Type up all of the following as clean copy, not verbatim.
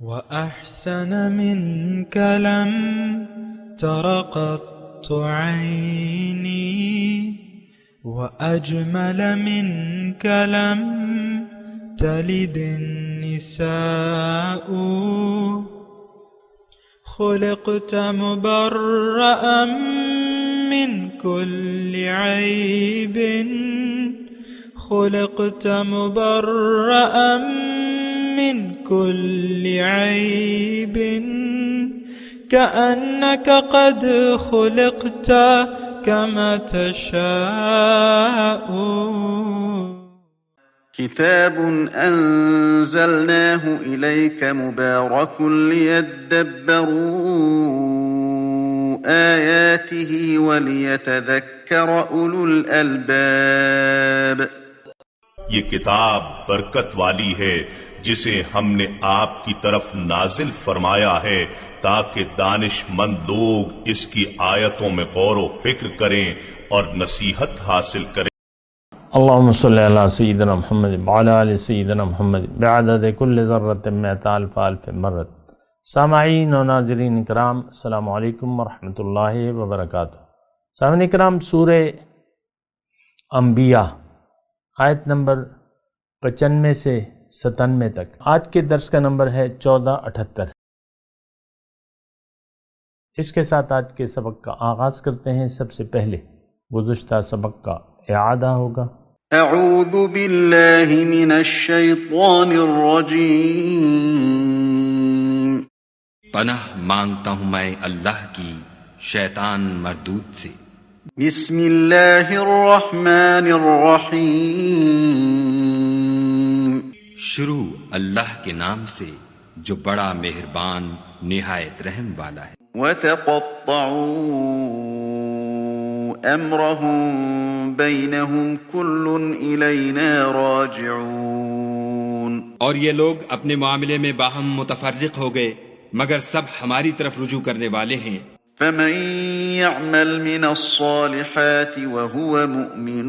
وأحسن منك لم تر قط عيني وأجمل منك لم تلد النساء خلقت مبرأ من كل عيب خلقت مبرأ من كل عيب كأنك قد خلقت كما تشاء. كتاب أنزلناه إليك مبارك ليدبروا آياته وليتذكر أولو الألباب. یہ کتاب برکت والی ہے جسے ہم نے آپ کی طرف نازل فرمایا ہے تاکہ دانش مند لوگ اس کی آیتوں میں غور و فکر کریں اور نصیحت حاصل کریں. اللہم صلی علی سیدنا محمد وعلی آل سیدنا محمد بعدد کل ذرۃ مئۃ الف الف مرۃ. سامعین و ناظرین کرام، السلام علیکم ورحمۃ اللہ وبرکاتہ. سامعین کرام، سورہ انبیاء آیت نمبر 95 سے 97 تک. آج کے درس کا نمبر ہے 1478. اس کے ساتھ آج کے سبق کا آغاز کرتے ہیں. سب سے پہلے گزشتہ سبق کا اعادہ ہوگا. اعوذ باللہ من الشیطان الرجیم. پناہ مانگتا ہوں میں اللہ کی شیطان مردود سے. بسم اللہ الرحمن الرحیم. شروع اللہ کے نام سے جو بڑا مہربان نہایت رحم والا ہے. وَتَقَطَّعُوا أَمْرَهُمْ بَيْنَهُمْ كُلٌّ إِلَيْنَا رَاجِعُونَ. اور یہ لوگ اپنے معاملے میں باہم متفرق ہو گئے مگر سب ہماری طرف رجوع کرنے والے ہیں. فَمَن يَعْمَلْ مِنَ الصَّالِحَاتِ وَهُوَ مُؤْمِنٌ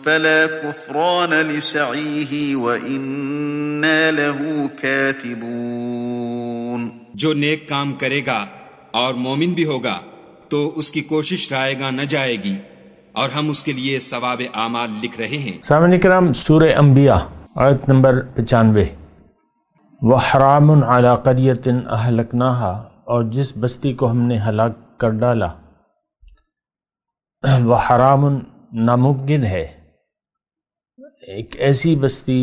فَلَا كُفْرَانَ لِسَعْيِهِ وَإِنَّا لَهُ كَاتِبُونَ. جو نیک کام کرے گا اور مومن بھی ہوگا تو اس کی کوشش رائے گا نہ جائے گی اور ہم اس کے لیے ثواب اعمال لکھ رہے ہیں. سامعین کرام، سورہ انبیاء آیت نمبر 95. وَحَرَامٌ عَلَىٰ قَرْيَةٍ أَهْلَكْنَاهَا، اور جس بستی کو ہم نے ہلاک کر ڈالا. وَحَرَامٌ ناممکن ہے، ایک ایسی بستی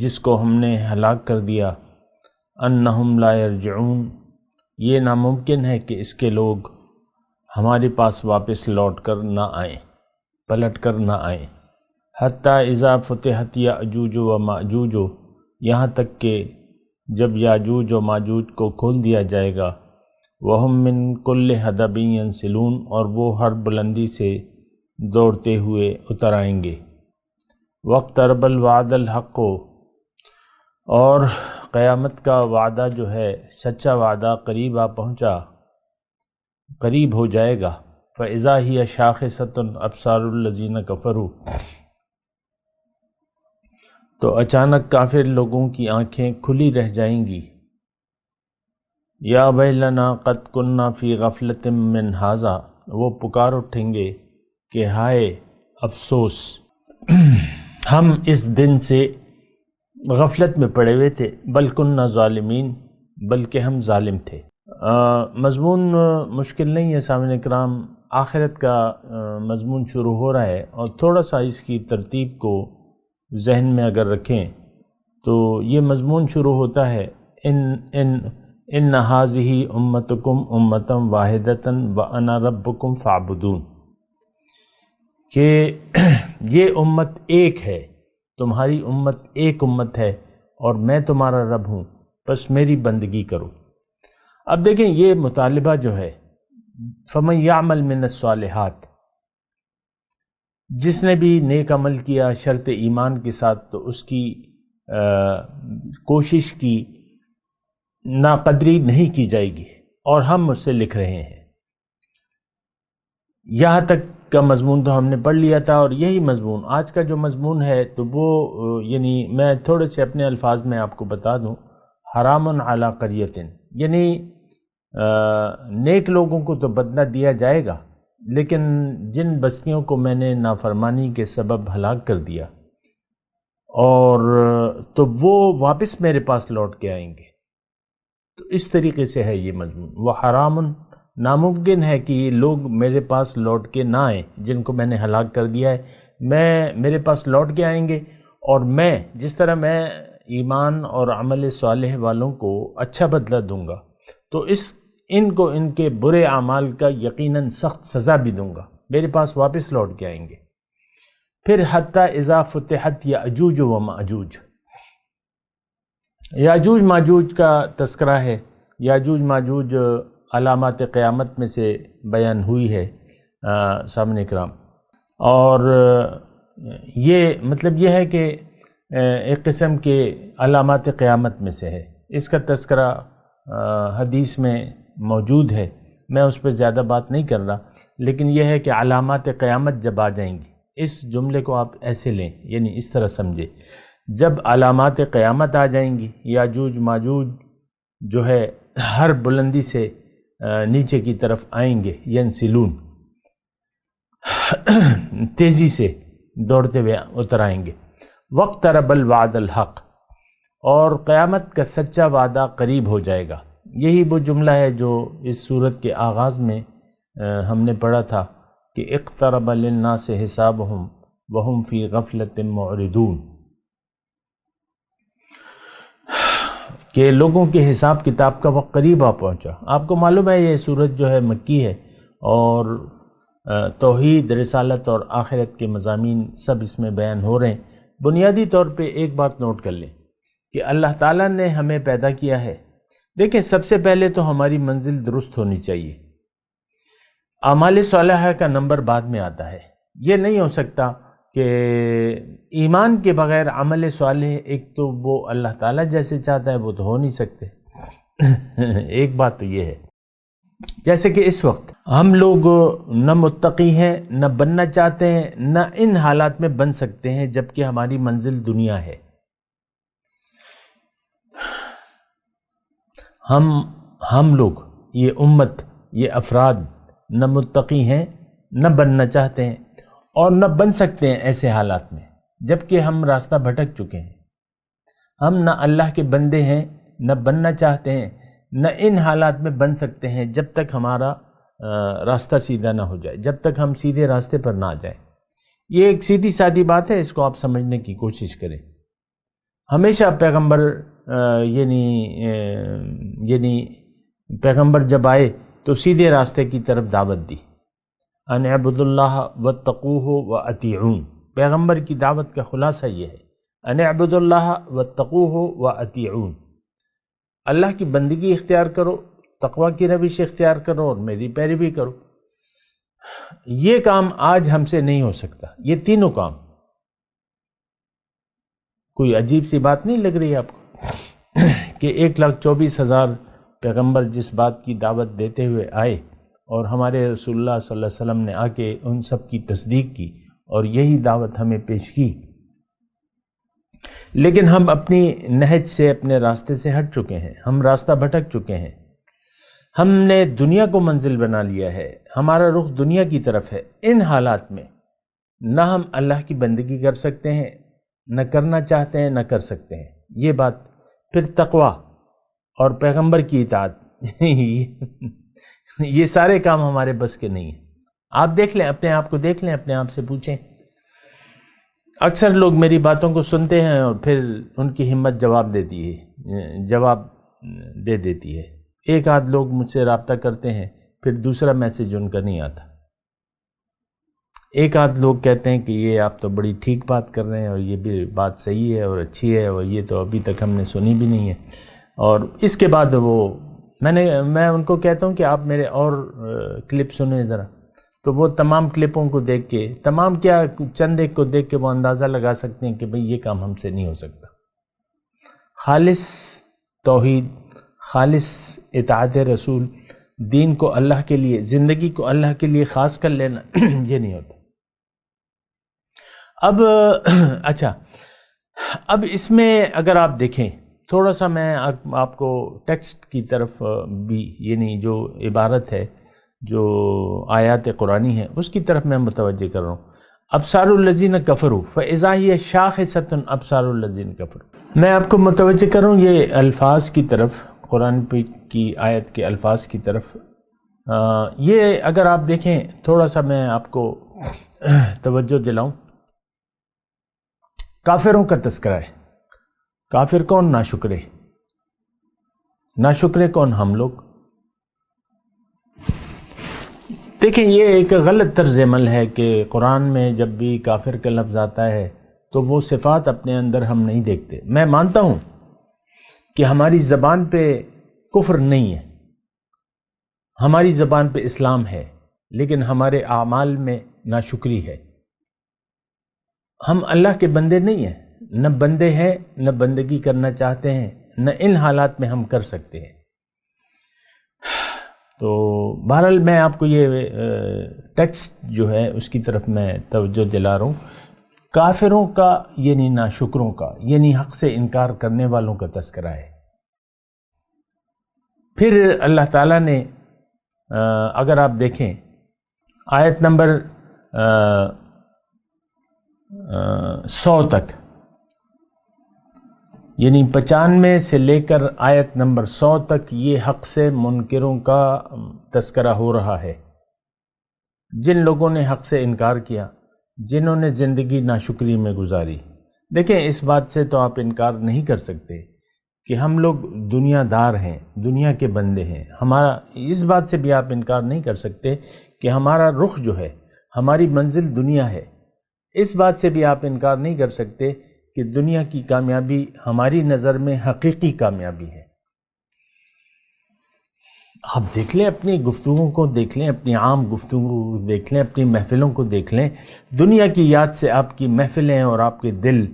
جس کو ہم نے ہلاک کر دیا. انہم لا یرجعون، یہ ناممکن ہے کہ اس کے لوگ ہمارے پاس واپس لوٹ کر نہ آئیں، پلٹ کر نہ آئیں. حتیٰ اذا فتحت یاجوج و ماجوج، یہاں تک کہ جب یاجوج و ماجوج کو کھول دیا جائے گا. وہم من کل حدب ینسلون، اور وہ ہر بلندی سے دوڑتے ہوئے اتر آئیں گے. واقترب الوعد الحق، اور قیامت کا وعدہ جو ہے سچا وعدہ قریب آ پہنچا، قریب ہو جائے گا. فَإِذَا هِيَ شَاخِصَةٌ أَبْصَارُ الَّذِينَ كَفَرُوا، تو اچانک کافر لوگوں کی آنکھیں کھلی رہ جائیں گی. یا ویلنا قد کننا فی غفلۃ من ھذا، وہ پکار اٹھیں گے کہ ہائے افسوس، ہم اس دن سے غفلت میں پڑے ہوئے تھے. بل کننا ظالمین، بلکہ ہم ظالم تھے. مضمون مشکل نہیں ہے سامعین کرام، آخرت کا مضمون شروع ہو رہا ہے، اور تھوڑا سا اس کی ترتیب کو ذہن میں اگر رکھیں تو یہ مضمون شروع ہوتا ہے ان ھذہ امتکم امۃ واحدۃ وانا ربکم فاعبدون، کہ یہ امت ایک ہے، تمہاری امت ایک امت ہے اور میں تمہارا رب ہوں، بس میری بندگی کرو. اب دیکھیں یہ مطالبہ جو ہے، فَمَن يَعْمَلْ مِنَ الصَّالِحَاتِ، جس نے بھی نیک عمل کیا شرط ایمان کے ساتھ تو اس کی کوشش کی ناقدری نہیں کی جائے گی، اور ہم اس سے لکھ رہے ہیں. یہاں تک کا مضمون تو ہم نے پڑھ لیا تھا، اور یہی مضمون آج کا جو مضمون ہے تو وہ یعنی میں تھوڑے سے اپنے الفاظ میں آپ کو بتا دوں. حرام علی قریۃ، یعنی نیک لوگوں کو تو بدلہ دیا جائے گا، لیکن جن بستیوں کو میں نے نافرمانی کے سبب ہلاک کر دیا اور تو وہ واپس میرے پاس لوٹ کے آئیں گے۔ تو اس طریقے سے ہے یہ مضمون۔ وہ حرام، ناممکن ہے کہ یہ لوگ میرے پاس لوٹ کے نہ آئیں جن کو میں نے ہلاک کر دیا ہے، میرے پاس لوٹ کے آئیں گے، اور میں جس طرح میں ایمان اور عمل صالح والوں کو اچھا بدلہ دوں گا، تو ان کو ان کے برے اعمال کا یقیناً سخت سزا بھی دوں گا، میرے پاس واپس لوٹ کے آئیں گے۔ پھر حتیٰ اذا فتحت یاجوج و ماجوج، یاجوج ماجوج کا تذکرہ ہے۔ یاجوج ماجوج علامات قیامت میں سے بیان ہوئی ہے سامعین کرام، اور یہ مطلب یہ ہے کہ ایک قسم کے علامات قیامت میں سے ہے۔ اس کا تذکرہ حدیث میں موجود ہے، میں اس پہ زیادہ بات نہیں کر رہا، لیکن یہ ہے کہ علامات قیامت جب آ جائیں گی، اس جملے کو آپ ایسے لیں، یعنی اس طرح سمجھے، جب علامات قیامت آ جائیں گی، یاجوج ماجوج جو ہے ہر بلندی سے نیچے کی طرف آئیں گے، ینسلون، تیزی سے دوڑتے ہوئے اتر آئیں گے۔ واقترب الوعد الحق، اور قیامت کا سچا وعدہ قریب ہو جائے گا۔ یہی وہ جملہ ہے جو اس سورت کے آغاز میں ہم نے پڑھا تھا کہ اقترب للناس حسابهم وهم فی غفلۃ معرضون، کہ لوگوں کے حساب کتاب کا وقت قریب آ پہنچا۔ آپ کو معلوم ہے یہ سورت جو ہے مکی ہے، اور توحید، رسالت اور آخرت کے مضامین سب اس میں بیان ہو رہے ہیں۔ بنیادی طور پہ ایک بات نوٹ کر لیں کہ اللہ تعالیٰ نے ہمیں پیدا کیا ہے۔ دیکھیں، سب سے پہلے تو ہماری منزل درست ہونی چاہیے۔ اعمال صالحہ کا نمبر بعد میں آتا ہے۔ یہ نہیں ہو سکتا کہ ایمان کے بغیر عمل صالح، ایک تو وہ اللہ تعالیٰ جیسے چاہتا ہے وہ تو ہو نہیں سکتے۔ ایک بات تو یہ ہے، جیسے کہ اس وقت ہم لوگ نہ متقی ہیں، نہ بننا چاہتے ہیں، نہ ان حالات میں بن سکتے ہیں جبکہ ہماری منزل دنیا ہے۔ ہم لوگ، یہ امت، یہ افراد نہ متقی ہیں، نہ بننا چاہتے ہیں، اور نہ بن سکتے ہیں ایسے حالات میں جبکہ ہم راستہ بھٹک چکے ہیں۔ ہم نہ اللہ کے بندے ہیں، نہ بننا چاہتے ہیں، نہ ان حالات میں بن سکتے ہیں جب تک ہمارا راستہ سیدھا نہ ہو جائے، جب تک ہم سیدھے راستے پر نہ آ جائیں۔ یہ ایک سیدھی سادی بات ہے، اس کو آپ سمجھنے کی کوشش کریں۔ ہمیشہ پیغمبر یعنی پیغمبر جب آئے تو سیدھے راستے کی طرف دعوت دی، ان اعبدوا اللہ واتقوہ واطیعون۔ پیغمبر کی دعوت کا خلاصہ یہ ہے، ان اعبدوا اللہ واتقوہ واطیعون، اللہ کی بندگی اختیار کرو، تقوی کی روش اختیار کرو، اور میری پیروی کرو۔ یہ کام آج ہم سے نہیں ہو سکتا، یہ تینوں کام۔ کوئی عجیب سی بات نہیں لگ رہی آپ کو کہ 1,24,000 پیغمبر جس بات کی دعوت دیتے ہوئے آئے، اور ہمارے رسول اللہ صلی اللہ علیہ وسلم نے آ کے ان سب کی تصدیق کی اور یہی دعوت ہمیں پیش کی، لیکن ہم اپنی نہج سے، اپنے راستے سے ہٹ چکے ہیں، ہم راستہ بھٹک چکے ہیں، ہم نے دنیا کو منزل بنا لیا ہے، ہمارا رخ دنیا کی طرف ہے۔ ان حالات میں نہ ہم اللہ کی بندگی کر سکتے ہیں، نہ کرنا چاہتے ہیں، نہ کر سکتے ہیں۔ یہ بات پھر تقوی اور پیغمبر کی اطاعت، یہ سارے کام ہمارے بس کے نہیں ہیں۔ آپ دیکھ لیں، اپنے آپ کو دیکھ لیں، اپنے آپ سے پوچھیں۔ اکثر لوگ میری باتوں کو سنتے ہیں اور پھر ان کی ہمت جواب دے دیتی ہے۔ ایک آدھ لوگ مجھ سے رابطہ کرتے ہیں، پھر دوسرا میسج ان کا نہیں آتا۔ ایک آدھ لوگ کہتے ہیں کہ یہ آپ تو بڑی ٹھیک بات کر رہے ہیں، اور یہ بھی بات صحیح ہے اور اچھی ہے، اور یہ تو ابھی تک ہم نے سنی بھی نہیں ہے۔ اور اس کے بعد میں ان کو کہتا ہوں کہ آپ میرے اور کلپ سنیں ذرا، تو وہ تمام کلپوں کو دیکھ کے، تمام کیا، چند ایک کو دیکھ کے وہ اندازہ لگا سکتے ہیں کہ بھئی یہ کام ہم سے نہیں ہو سکتا۔ خالص توحید، خالص اطاعت رسول، دین کو اللہ کے لیے، زندگی کو اللہ کے لیے خاص کر لینا، یہ نہیں ہوتا۔ اب اچھا، اب اس میں اگر آپ دیکھیں تھوڑا سا میں آپ کو ٹیکسٹ کی طرف بھی، یعنی جو عبارت ہے، جو آیات قرآنی ہے، اس کی طرف میں متوجہ کر رہا ہوں۔ ابصار الذین کفروا فاذا ہی شاخصۃ ابصار الذین کفروا، میں آپ کو متوجہ کر رہا ہوں یہ الفاظ کی طرف، قرآن کی آیت کے الفاظ کی طرف۔ یہ اگر آپ دیکھیں، تھوڑا سا میں آپ کو توجہ دلاؤں، کافروں کا تذکرہ ہے۔ کافر کون؟ ناشکرے۔ ناشکرے کون؟ ہم لوگ۔ دیکھیں یہ ایک غلط طرز عمل ہے کہ قرآن میں جب بھی کافر کا لفظ آتا ہے تو وہ صفات اپنے اندر ہم نہیں دیکھتے۔ میں مانتا ہوں کہ ہماری زبان پہ کفر نہیں ہے، ہماری زبان پہ اسلام ہے، لیکن ہمارے اعمال میں ناشکری ہے۔ ہم اللہ کے بندے نہیں ہیں، نہ بندے ہیں، نہ بندگی کرنا چاہتے ہیں، نہ ان حالات میں ہم کر سکتے ہیں۔ تو بہرحال میں آپ کو یہ ٹیکسٹ جو ہے اس کی طرف میں توجہ دلا رہا ہوں۔ کافروں کا یعنی ناشکروں کا، یعنی حق سے انکار کرنے والوں کا تذکرہ ہے۔ پھر اللہ تعالیٰ نے اگر آپ دیکھیں آیت نمبر 100 تک، یعنی 95 سے لے کر آیت نمبر 100 تک یہ حق سے منکروں کا تذکرہ ہو رہا ہے، جن لوگوں نے حق سے انکار کیا، جنہوں نے زندگی ناشکری میں گزاری۔ دیکھیں اس بات سے تو آپ انکار نہیں کر سکتے کہ ہم لوگ دنیا دار ہیں، دنیا کے بندے ہیں۔ ہمارا اس بات سے بھی آپ انکار نہیں کر سکتے کہ ہمارا رخ جو ہے، ہماری منزل دنیا ہے۔ اس بات سے بھی آپ انکار نہیں کر سکتے کہ دنیا کی کامیابی ہماری نظر میں حقیقی کامیابی ہے۔ آپ دیکھ لیں اپنی گفتگو کو، دیکھ لیں اپنی عام گفتگو کو، دیکھ لیں اپنی محفلوں کو، دیکھ لیں دنیا کی یاد سے آپ کی محفلیں اور آپ کے دل،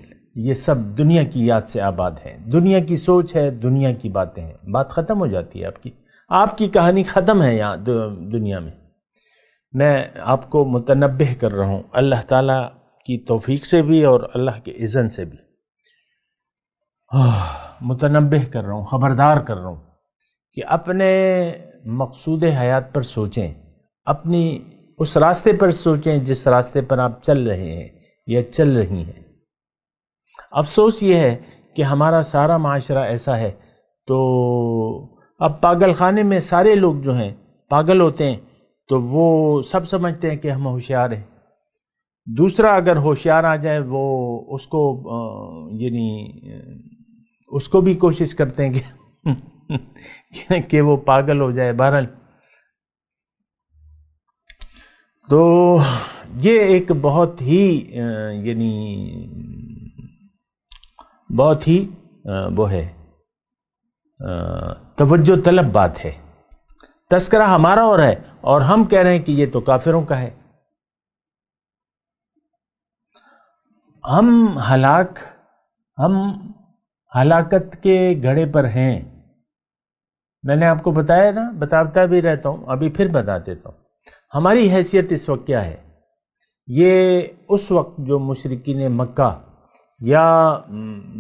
یہ سب دنیا کی یاد سے آباد ہیں۔ دنیا کی سوچ ہے، دنیا کی باتیں ہیں، بات ختم ہو جاتی ہے آپ کی کہانی ختم ہے یہاں دنیا میں۔ میں آپ کو متنبہ کر رہا ہوں اللہ تعالیٰ کی توفیق سے بھی اور اللہ کے اذن سے بھی، متنبہ کر رہا ہوں، خبردار کر رہا ہوں کہ اپنے مقصود حیات پر سوچیں، اپنی اس راستے پر سوچیں جس راستے پر آپ چل رہے ہیں یا چل رہی ہیں۔ افسوس یہ ہے کہ ہمارا سارا معاشرہ ایسا ہے، تو اب پاگل خانے میں سارے لوگ جو ہیں پاگل ہوتے ہیں، تو وہ سب سمجھتے ہیں کہ ہم ہوشیار ہیں۔ دوسرا اگر ہوشیار آ جائے، وہ اس کو یعنی اس کو بھی کوشش کرتے ہیں کہ وہ پاگل ہو جائے۔ بہرحال تو یہ ایک بہت ہی یعنی بہت ہی وہ ہے توجہ طلب بات ہے۔ تذکرہ ہمارا ہو رہا ہے اور ہم کہہ رہے ہیں کہ یہ تو کافروں کا ہے۔ ہم ہلاکت کے گھڑے پر ہیں۔ میں نے آپ کو بتایا نا، بتاتا بھی رہتا ہوں، ابھی پھر بتا دیتا ہوں۔ ہماری حیثیت اس وقت کیا ہے؟ یہ اس وقت جو مشرکین مکہ یا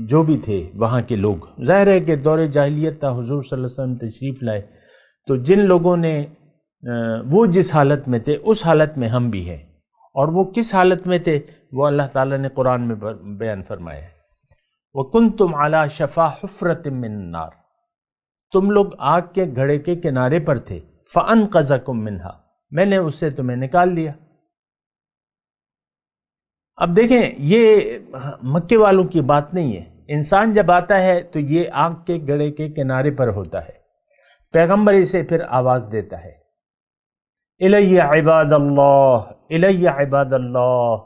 جو بھی تھے وہاں کے لوگ، ظاہر ہے کہ دور جاہلیت تھا، حضور صلی اللہ علیہ وسلم تشریف لائے، تو جن لوگوں نے وہ جس حالت میں تھے اس حالت میں ہم بھی ہیں، اور وہ کس حالت میں تھے وہ اللہ تعالیٰ نے قرآن میں بیان فرمایا ہے۔ وَكُنْتُمْ عَلَى شَفَا حُفْرَةٍ مِّن النَّارِ، تم لوگ آگ کے گھڑے کے کنارے پر تھے، فَأَنْقَذَكُم مِّنْهَا، میں نے اس سے تمہیں نکال لیا۔ اب دیکھیں یہ مکے والوں کی بات نہیں ہے، انسان جب آتا ہے تو یہ آگ کے گھڑے کے کنارے پر ہوتا ہے، پیغمبر اسے پھر آواز دیتا ہے، اِلَيَّ عِبَادَ اللَّهِ اِلَيَّ عِبَادَ اللَّهِ،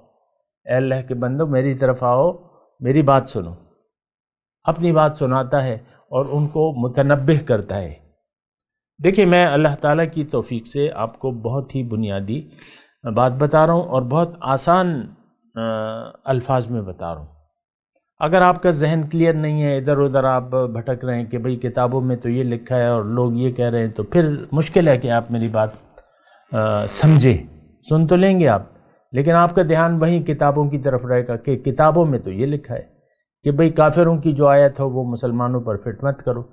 اے اللہ کے بندو میری طرف آؤ، میری بات سنو۔ اپنی بات سناتا ہے اور ان کو متنبہ کرتا ہے۔ دیکھیں میں اللہ تعالیٰ کی توفیق سے آپ کو بہت ہی بنیادی بات بتا رہا ہوں اور بہت آسان الفاظ میں بتا رہا ہوں۔ اگر آپ کا ذہن کلیئر نہیں ہے، ادھر ادھر آپ بھٹک رہے ہیں کہ بھئی کتابوں میں تو یہ لکھا ہے اور لوگ یہ کہہ رہے ہیں، تو پھر مشکل ہے کہ آپ میری بات سمجھیں۔ سن تو لیں گے آپ، لیکن آپ کا دھیان وہیں کتابوں کی طرف رہے گا کہ کتابوں میں تو یہ لکھا ہے، کہ بھئی کافروں کی جو آیت ہو وہ مسلمانوں پر فٹ مت کرو.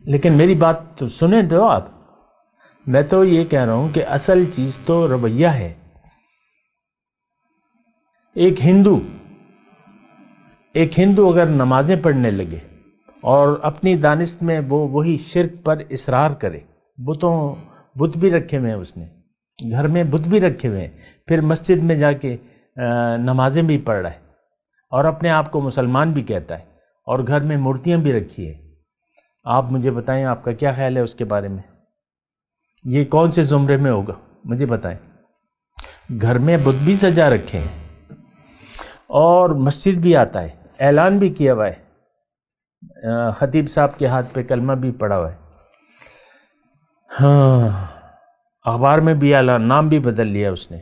لیکن میری بات تو سنیں تو آپ، میں تو یہ کہہ رہا ہوں کہ اصل چیز تو رویہ ہے. ایک ہندو اگر نمازیں پڑھنے لگے اور اپنی دانست میں وہ وہی شرک پر اصرار کرے، بت بھی رکھے ہوئے ہیں، اس نے گھر میں بت بھی رکھے ہوئے ہیں، پھر مسجد میں جا کے نمازیں بھی پڑھ رہا ہے اور اپنے آپ کو مسلمان بھی کہتا ہے اور گھر میں مورتیاں بھی رکھی ہے. آپ مجھے بتائیں آپ کا کیا خیال ہے اس کے بارے میں؟ یہ کون سے زمرے میں ہوگا مجھے بتائیں. گھر میں بت بھی سجا رکھے ہیں اور مسجد بھی آتا ہے، اعلان بھی کیا ہوا ہے، خطیب صاحب کے ہاتھ پہ کلمہ بھی پڑا ہوا ہے، ہاں اخبار میں بھی اعلان، نام بھی بدل لیا اس نے،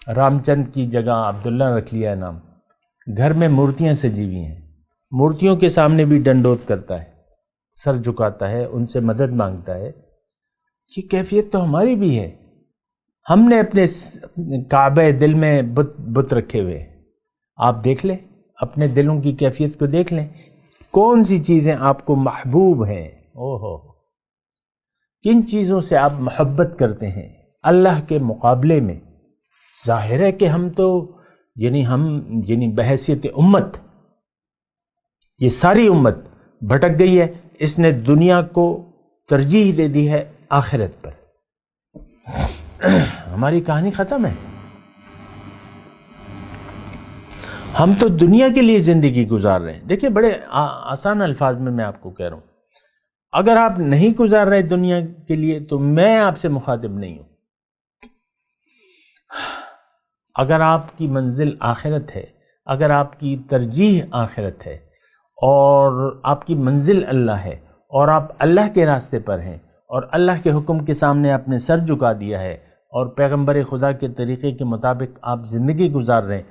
رام چند کی جگہ عبداللہ رکھ لیا ہے نام. گھر میں مورتیاں سجی ہوئی ہیں، مورتیوں کے سامنے بھی ڈنڈوت کرتا ہے، سر جھکاتا ہے، ان سے مدد مانگتا ہے. یہ کیفیت تو ہماری بھی ہے. ہم نے اپنے کعبہ دل میں بت رکھے ہوئے. آپ دیکھ لیں اپنے دلوں کی کیفیت کو، دیکھ لیں کون سی چیزیں آپ کو محبوب ہیں. کن چیزوں سے آپ محبت کرتے ہیں اللہ کے مقابلے میں. ظاہر ہے کہ ہم تو یعنی بحیثیت امت، یہ ساری امت بھٹک گئی ہے. اس نے دنیا کو ترجیح دے دی ہے آخرت پر. ہماری کہانی ختم ہے. ہم تو دنیا کے لیے زندگی گزار رہے ہیں. دیکھیں بڑے آسان الفاظ میں آپ کو کہہ رہا ہوں، اگر آپ نہیں گزار رہے دنیا کے لیے تو میں آپ سے مخاطب نہیں ہوں. اگر آپ کی منزل آخرت ہے، اگر آپ کی ترجیح آخرت ہے اور آپ کی منزل اللہ ہے اور آپ اللہ کے راستے پر ہیں اور اللہ کے حکم کے سامنے آپ نے سر جھکا دیا ہے اور پیغمبر خدا کے طریقے کے مطابق آپ زندگی گزار رہے ہیں،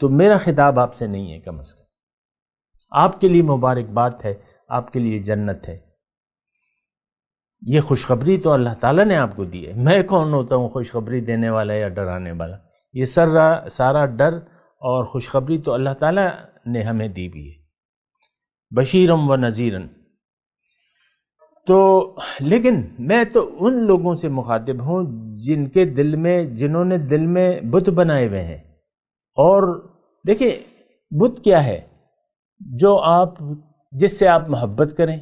تو میرا خطاب آپ سے نہیں ہے. کم از کم آپ کے لیے مبارکباد ہے، آپ کے لیے جنت ہے. یہ خوشخبری تو اللہ تعالیٰ نے آپ کو دی ہے. میں کون ہوتا ہوں خوشخبری دینے والا یا ڈرانے والا؟ یہ سارا ڈر اور خوشخبری تو اللہ تعالیٰ نے ہمیں دی بھی ہے، بشیرم و نذیرن. تو لیکن میں تو ان لوگوں سے مخاطب ہوں جنہوں نے دل میں بت بنائے ہوئے ہیں. اور دیکھیں بت کیا ہے؟ جس سے آپ محبت کریں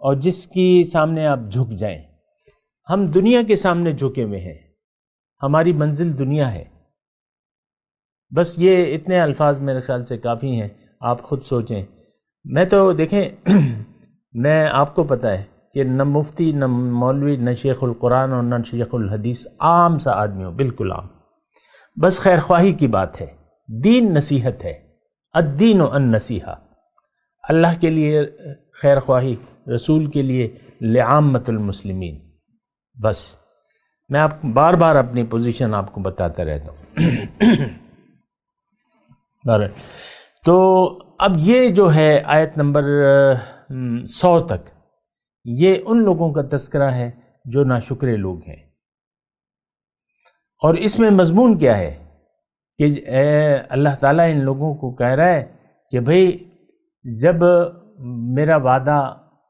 اور جس کی سامنے آپ جھک جائیں. ہم دنیا کے سامنے جھکے ہوئے ہیں، ہماری منزل دنیا ہے. بس یہ اتنے الفاظ میرے خیال سے کافی ہیں، آپ خود سوچیں. میں تو دیکھیں میں آپ کو پتہ ہے کہ نہ مفتی، نہ مولوی، نہ شیخ القرآن اور نہ شیخ الحدیث، عام سا آدمی ہوں، بالکل عام. بس خیر خواہی کی بات ہے. دین نصیحت ہے، الدین النصیحہ. اللہ کے لیے خیر خواہی، رسول کے لیے لعامت المسلمین. بس میں آپ بار بار اپنی پوزیشن آپ کو بتاتا رہتا ہوں. تو اب یہ جو ہے آیت نمبر 100 تک، یہ ان لوگوں کا تذکرہ ہے جو ناشکرے لوگ ہیں. اور اس میں مضمون کیا ہے کہ اللہ تعالیٰ ان لوگوں کو کہہ رہا ہے کہ بھئی جب میرا وعدہ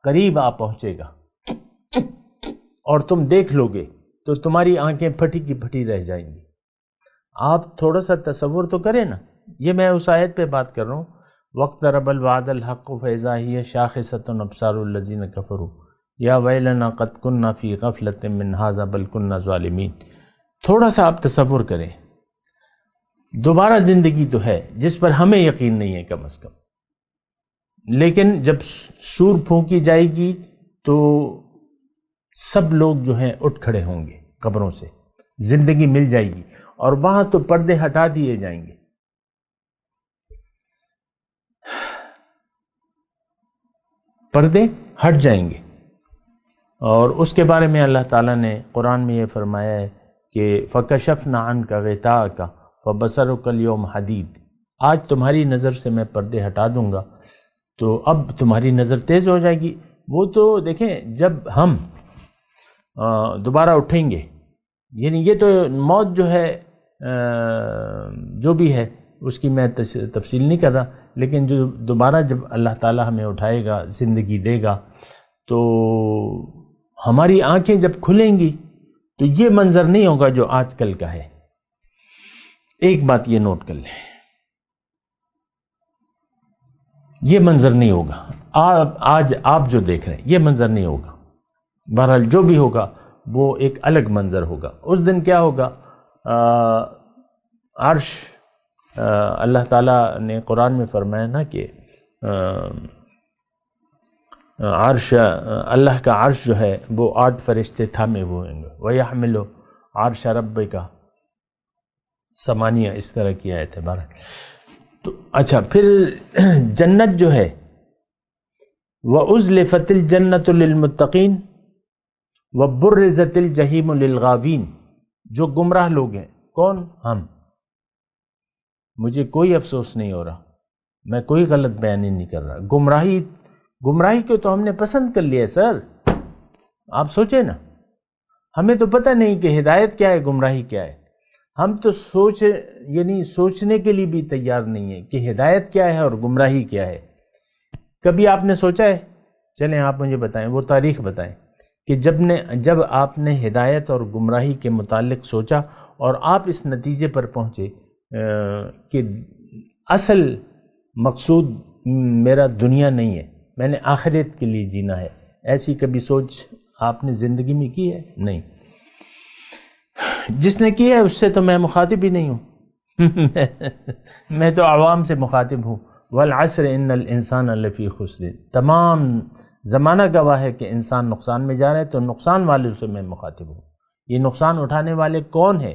قریب آ پہنچے گا اور تم دیکھ لو گے تو تمہاری آنکھیں پھٹی کی پھٹی رہ جائیں گی. آپ تھوڑا سا تصور تو کریں نا. یہ میں اس آیت پہ بات کر رہا ہوں، وَاقْتَرَبَ الْوَعْدُ الْحَقُّ فَإِذَا هِيَ شَاخِصَةٌ أَبْصَارُ الَّذِينَ كَفَرُوا يَا وَيْلَنَا قَدْ كُنَّا فِي غَفْلَةٍ مِّنْ هَٰذَا بَلْ كُنَّا ظَالِمِينَ. تھوڑا سا آپ تصور کریں، دوبارہ زندگی تو ہے جس پر ہمیں یقین نہیں ہے کم از کم، لیکن جب سور پھونکی جائے گی تو سب لوگ جو ہیں اٹھ کھڑے ہوں گے قبروں سے، زندگی مل جائے گی اور وہاں تو پردے ہٹا دیے جائیں گے. پردے ہٹ جائیں گے. اور اس کے بارے میں اللہ تعالیٰ نے قرآن میں یہ فرمایا ہے کہ فَكَشَفْنَا عَنْكَ غِطَاءَكَ فَبَصَرُكَ الْيَوْمَ حَدِيدٌ. آج تمہاری نظر سے میں پردے ہٹا دوں گا تو اب تمہاری نظر تیز ہو جائے گی. وہ تو دیکھیں جب ہم دوبارہ اٹھیں گے، یعنی یہ تو موت جو ہے جو بھی ہے اس کی میں تفصیل نہیں کر رہا، لیکن جو دوبارہ جب اللہ تعالیٰ ہمیں اٹھائے گا، زندگی دے گا، تو ہماری آنکھیں جب کھلیں گی تو یہ منظر نہیں ہوگا جو آج کل کا ہے۔ ایک بات یہ نوٹ کر لیں، یہ منظر نہیں ہوگا آج آپ جو دیکھ رہے ہیں، یہ منظر نہیں ہوگا۔ بہرحال جو بھی ہوگا وہ ایک الگ منظر ہوگا۔ اس دن کیا ہوگا؟ عرش، اللہ تعالیٰ نے قرآن میں فرمایا نا کہ عرش، اللہ کا عرش جو ہے وہ 8 فرشتے تھامے ہوئے ہیں گے، وَيَحْمِلُ عَرْشَ رَبِّكَ ثمانیہ، اس طرح کی آیت ہے۔ تو اچھا، پھر جنت جو ہے، وَأُزْلِفَتِ الْجَنَّةُ لِلْمُتَّقِينَ وَبُرِّزَتِ الْجَحِيمُ لِلْغَاوِينَ، جو گمراہ لوگ ہیں، کون؟ ہم۔ مجھے کوئی افسوس نہیں ہو رہا، میں کوئی غلط بیانی نہیں کر رہا۔ گمراہی کو تو ہم نے پسند کر لیا ہے سر، آپ سوچیں نا، ہمیں تو پتہ نہیں کہ ہدایت کیا ہے، گمراہی کیا ہے۔ ہم تو سوچنے کے لیے بھی تیار نہیں ہیں کہ ہدایت کیا ہے اور گمراہی کیا ہے۔ کبھی آپ نے سوچا ہے؟ چلیں آپ مجھے بتائیں، وہ تاریخ بتائیں کہ جب آپ نے ہدایت اور گمراہی کے متعلق سوچا اور آپ اس نتیجے پر پہنچے کہ اصل مقصود میرا دنیا نہیں ہے، میں نے آخرت کے لیے جینا ہے، ایسی کبھی سوچ آپ نے زندگی میں کی ہے؟ نہیں۔ جس نے کی ہے اس سے تو میں مخاطب ہی نہیں ہوں، میں تو عوام سے مخاطب ہوں۔ والعصر ان الانسان لفی خسر، تمام زمانہ گواہ ہے کہ انسان نقصان میں جا رہا ہے، تو نقصان والوں سے میں مخاطب ہوں۔ یہ نقصان اٹھانے والے کون ہیں؟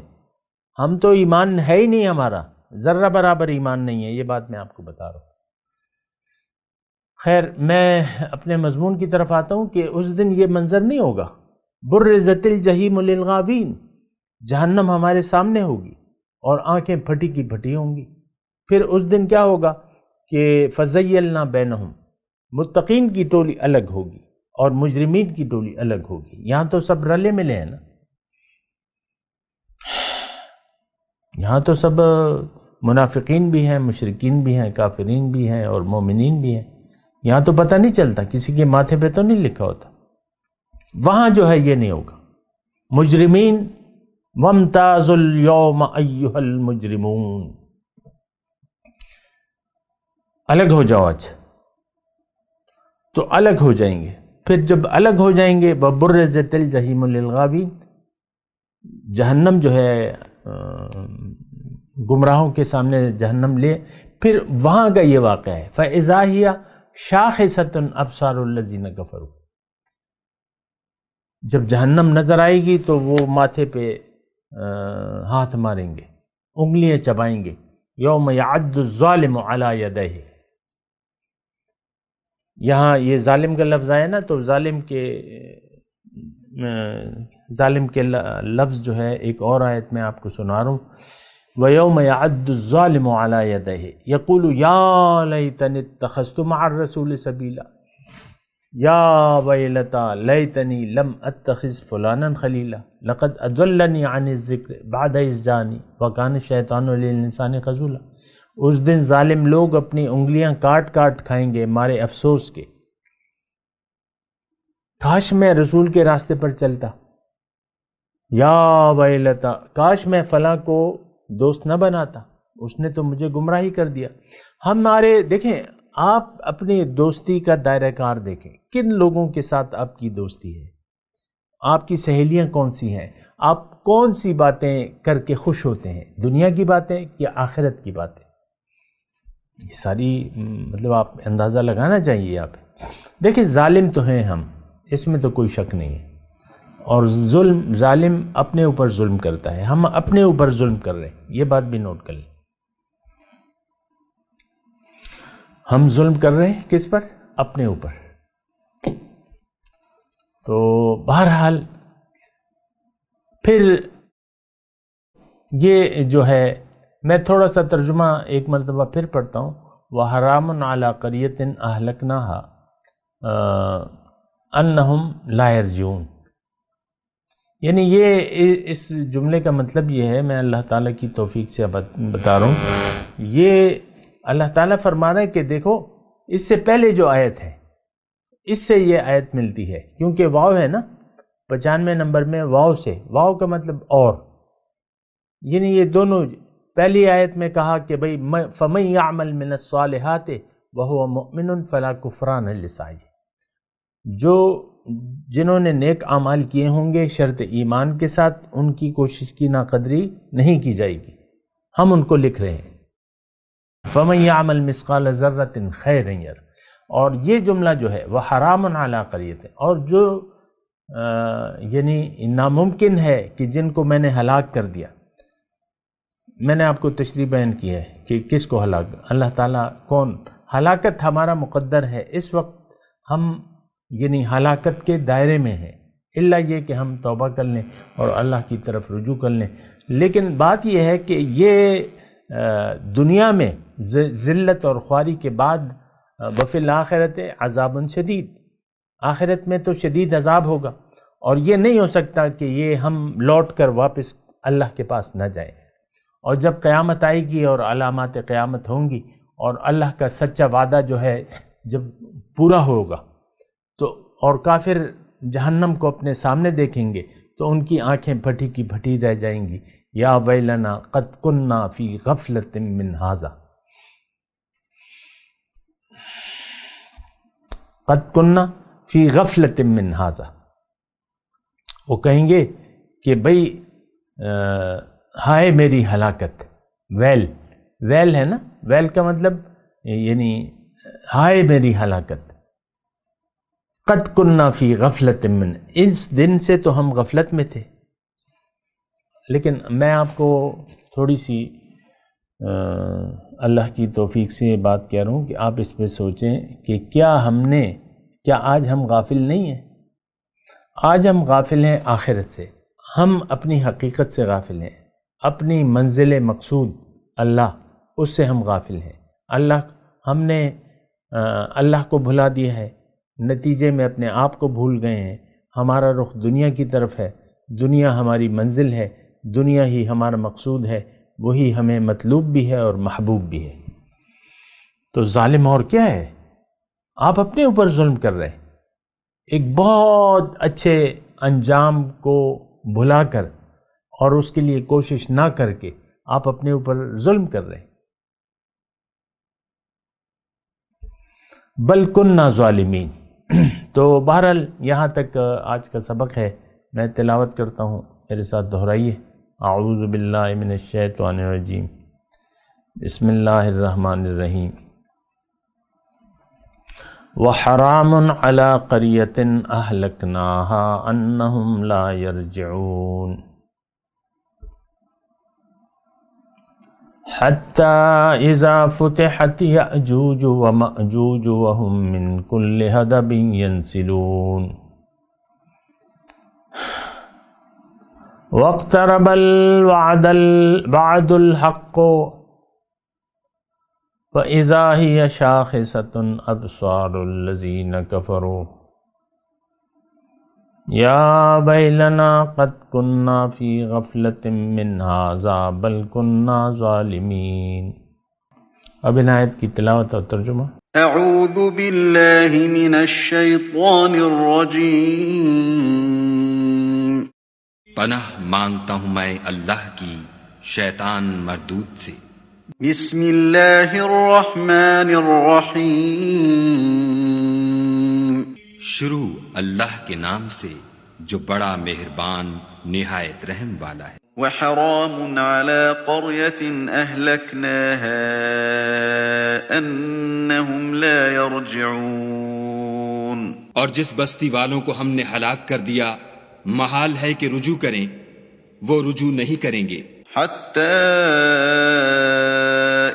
ہم تو ایمان ہے ہی نہیں، ہمارا ذرہ برابر ایمان نہیں ہے، یہ بات میں آپ کو بتا رہا ہوں۔ خیر، میں اپنے مضمون کی طرف آتا ہوں کہ اس دن یہ منظر نہیں ہوگا، برزت الجحیم للغاوین، جہنم ہمارے سامنے ہوگی اور آنکھیں پھٹی کی پھٹی ہوں گی۔ پھر اس دن کیا ہوگا کہ فزیلنا بینہم، متقین کی ٹولی الگ ہوگی اور مجرمین کی ٹولی الگ ہوگی۔ یہاں تو سب رلے ملے ہیں نا، یہاں تو سب منافقین بھی ہیں، مشرکین بھی ہیں، کافرین بھی ہیں اور مومنین بھی ہیں۔ یہاں تو پتہ نہیں چلتا، کسی کے ماتھے پہ تو نہیں لکھا ہوتا۔ وہاں جو ہے یہ نہیں ہوگا۔ مجرمین وَامْتَازُوا الْيَوْمَ أَيُّهَا الْمُجْرِمُونَ، الگ ہو جاؤ آج، تو الگ ہو جائیں گے۔ پھر جب الگ ہو جائیں گے، وَبُرِّزَتِ الْجَحِيمُ لِلْغَاوِينَ، جہنم جو ہے گمراہوں کے سامنے جہنم لے، پھر وہاں کا یہ واقعہ ہے فَإِذَا هِيَ شَاخِصَةٌ أَبْصَارُ الَّذِينَ كَفَرُوا، جب جہنم نظر آئے گی تو وہ ماتھے پہ ہاتھ ماریں گے، انگلیاں چبائیں گے۔ یوم یعد الظالم علی یدیہ، یہاں یہ ظالم کا لفظ آیا نا، تو ظالم کے لفظ جو ہے ایک اور آیت میں آپ کو سنا رہا ہوں، وَيَوْمَ يَعَدُّ الظَّالِمُ عَلَى يَدَيْهِ يَقُولُ يَا لَيْتَنِي اتَّخَذْتُ مَعَ الرَّسُولِ سَبِيلًا یا ویلتا لیتنی لم اتخذ فلانا خلیلا لقد اضلنی عن الذکر بعد اذ جانی وکان الشیطان للانسان خذولا۔ اس دن ظالم لوگ اپنی انگلیاں کاٹ کاٹ کھائیں گے مارے افسوس کے، کاش میں رسول کے راستے پر چلتا، یا ویلتا کاش میں فلاں کو دوست نہ بناتا، اس نے تو مجھے گمراہی کر دیا۔ ہمارے دیکھیں، آپ اپنی دوستی کا دائرہ کار دیکھیں، کن لوگوں کے ساتھ آپ کی دوستی ہے، آپ کی سہیلیاں کون سی ہیں، آپ کون سی باتیں کر کے خوش ہوتے ہیں، دنیا کی باتیں یا آخرت کی باتیں؟ یہ ساری مطلب آپ اندازہ لگانا چاہیے۔ آپ دیکھیں، ظالم تو ہیں ہم، اس میں تو کوئی شک نہیں ہے، اور ظالم اپنے اوپر ظلم کرتا ہے، ہم اپنے اوپر ظلم کر رہے ہیں، یہ بات بھی نوٹ کر لیں۔ ہم ظلم کر رہے ہیں کس پر؟ اپنے اوپر۔ تو بہرحال پھر یہ جو ہے، میں تھوڑا سا ترجمہ ایک مرتبہ پھر پڑھتا ہوں، وَحَرَامٌ عَلَىٰ قَرْيَةٍ أَهْلَكْنَاهَا أَنَّهُمْ لَا يَرْجِعُونَ، یعنی یہ اس جملے کا مطلب یہ ہے، میں اللہ تعالیٰ کی توفیق سے بتا رہا ہوں یہ اللہ تعالیٰ فرما رہے ہیں کہ دیکھو اس سے پہلے جو آیت ہے اس سے یہ آیت ملتی ہے، کیونکہ واو ہے نا 95 نمبر میں واو سے، واو کا مطلب اور، یعنی یہ دونوں، پہلی آیت میں کہا کہ بھئی فَمَن يَعْمَلْ مِنَ الصَّالِحَاتِ وَهُوَ مُؤْمِنٌ فَلَا كُفْرَانَ لِسَعْيِهِ، جو جنہوں نے نیک اعمال کیے ہوں گے شرط ایمان کے ساتھ، ان کی کوشش کی ناقدری نہیں کی جائے گی، ہم ان کو لکھ رہے ہیں۔ فَمَن يَعْمَلْ مِثْقَالَ ذَرَّةٍ خَيْرًا يَرَهُ، اور یہ جملہ جو ہے وہ حرام علی قریۃ، اور جو یعنی ناممکن ہے کہ جن کو میں نے ہلاک کر دیا، میں نے آپ کو تشریح بیان کی ہے کہ کس کو ہلاک، اللہ تعالیٰ کون، ہلاکت ہمارا مقدر ہے، اس وقت ہم یعنی ہلاکت کے دائرے میں ہیں، الا یہ کہ ہم توبہ کر لیں اور اللہ کی طرف رجوع کر لیں۔ لیکن بات یہ ہے کہ یہ دنیا میں ذلت اور خواری کے بعد وفی الآخرت عذاب شدید، آخرت میں تو شدید عذاب ہوگا، اور یہ نہیں ہو سکتا کہ یہ ہم لوٹ کر واپس اللہ کے پاس نہ جائیں، اور جب قیامت آئے گی اور علامات قیامت ہوں گی اور اللہ کا سچا وعدہ جو ہے جب پورا ہوگا تو اور کافر جہنم کو اپنے سامنے دیکھیں گے تو ان کی آنکھیں پھٹی کی پھٹی رہ جائیں گی، یا ویلنا قد کننا فی غفلۃ من ھذا، قد کننا فی غفلۃ من ھذا، وہ کہیں گے کہ بھئی ہائے میری ہلاکت، ویل ہے نا، ویل کا مطلب یعنی ہائے میری ہلاکت، قد کننا فی غفلۃ من، اس دن سے تو ہم غفلت میں تھے۔ لیکن میں آپ کو تھوڑی سی اللہ کی توفیق سے یہ بات کہہ رہا ہوں کہ آپ اس پہ سوچیں کہ کیا آج ہم غافل نہیں ہیں؟ آج ہم غافل ہیں آخرت سے، ہم اپنی حقیقت سے غافل ہیں، اپنی منزل مقصود اللہ، اس سے ہم غافل ہیں۔ ہم نے اللہ کو بھلا دیا ہے، نتیجے میں اپنے آپ کو بھول گئے ہیں، ہمارا رخ دنیا کی طرف ہے، دنیا ہماری منزل ہے، دنیا ہی ہمارا مقصود ہے، وہی ہمیں مطلوب بھی ہے اور محبوب بھی ہے۔ تو ظالم اور کیا ہے؟ آپ اپنے اوپر ظلم کر رہے ہیں، ایک بہت اچھے انجام کو بھلا کر اور اس کے لیے کوشش نہ کر کے آپ اپنے اوپر ظلم کر رہے ہیں۔ بل کننا ظالمین۔ تو بہرحال یہاں تک آج کا سبق ہے، میں تلاوت کرتا ہوں، میرے ساتھ دہرائیے۔ اعوذ باللہ من الشیطان الرجیم، بسم اللہ الرحمن الرحیم۔ وحرام علی قریۃ اہلکناہا انہم لا یرجعون حتی اذا فتحت یأجوج ومأجوج وہم من کل حدب ینسلون واقترب الوعد الحق فإذا هي شاخصة أبصار الذين كفروا يا ويلنا قد كنا في غفلة من هذا بل كنا ظالمين۔ اب ان آیت کی تلاوت اور ترجمہ۔ اعوذ باللہ من الشیطان الرجیم، پناہ مانگتا ہوں میں اللہ کی شیطان مردود سے۔ بسم اللہ الرحمن الرحیم، شروع اللہ کے نام سے جو بڑا مہربان نہایت رحم والا ہے۔ وحرام على قرية أهلكناها أنهم لا يرجعون، اور جس بستی والوں کو ہم نے ہلاک کر دیا محال ہے کہ رجوع کریں، وہ رجوع نہیں کریں گے۔ حتى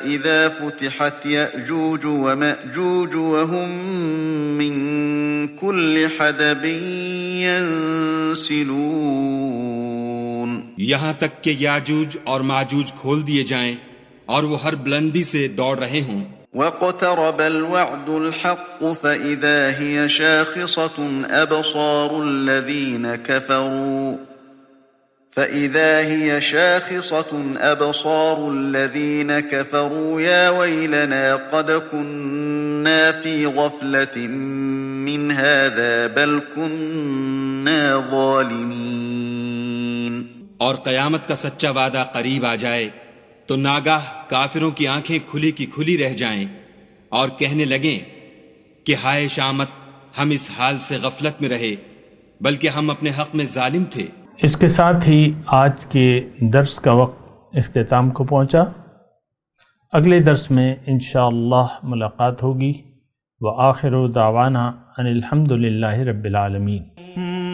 إذا فتحت يأجوج ومأجوج وهم من كل حدب ينسلون، یہاں تک کہ یاجوج اور ماجوج کھول دیے جائیں اور وہ ہر بلندی سے دوڑ رہے ہوں۔ واقترب الوعد الحق فإذا هي شاخصة أبصار الذين كفروا فإذا هي شاخصة أبصار الذين كفروا يا ويلنا قد كنا في غفلة من هذا بل كنا ظالمين۔ اور قیامت کا سچا وعدہ قریب آ جائے تو ناگاہ کافروں کی آنکھیں کھلی کی کھلی رہ جائیں اور کہنے لگیں کہ ہائے شامت، ہم اس حال سے غفلت میں رہے بلکہ ہم اپنے حق میں ظالم تھے۔ اس کے ساتھ ہی آج کے درس کا وقت اختتام کو پہنچا۔ اگلے درس میں انشاءاللہ ملاقات ہوگی۔ وآخر دعوانا ان الحمد للہ رب العالمین۔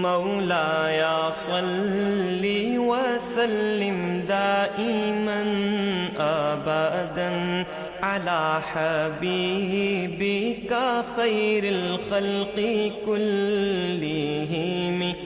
مولاي صل وسلم دائما ابدا على حبيبك خير الخلق كلهم